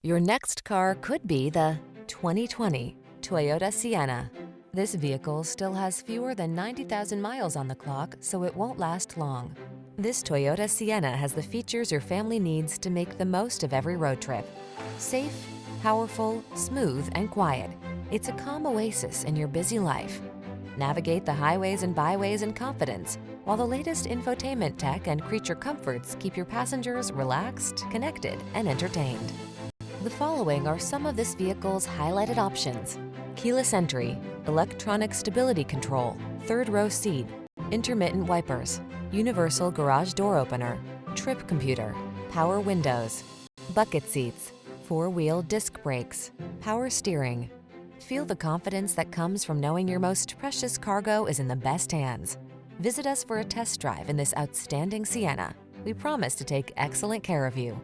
Your next car could be the 2020 Toyota Sienna. This vehicle still has fewer than 90,000 miles on the clock, so it won't last long. This Toyota Sienna has the features your family needs to make the most of every road trip. Safe, powerful, smooth, and quiet. It's a calm oasis in your busy life. Navigate the highways and byways in confidence, while the latest infotainment tech and creature comforts keep your passengers relaxed, connected, and entertained. The following are some of this vehicle's highlighted options: keyless entry, electronic stability control, third row seat, intermittent wipers, universal garage door opener, trip computer, power windows, bucket seats, four-wheel disc brakes, power steering. Feel the confidence that comes from knowing your most precious cargo is in the best hands. Visit us for a test drive in this outstanding Sienna. We promise to take excellent care of you.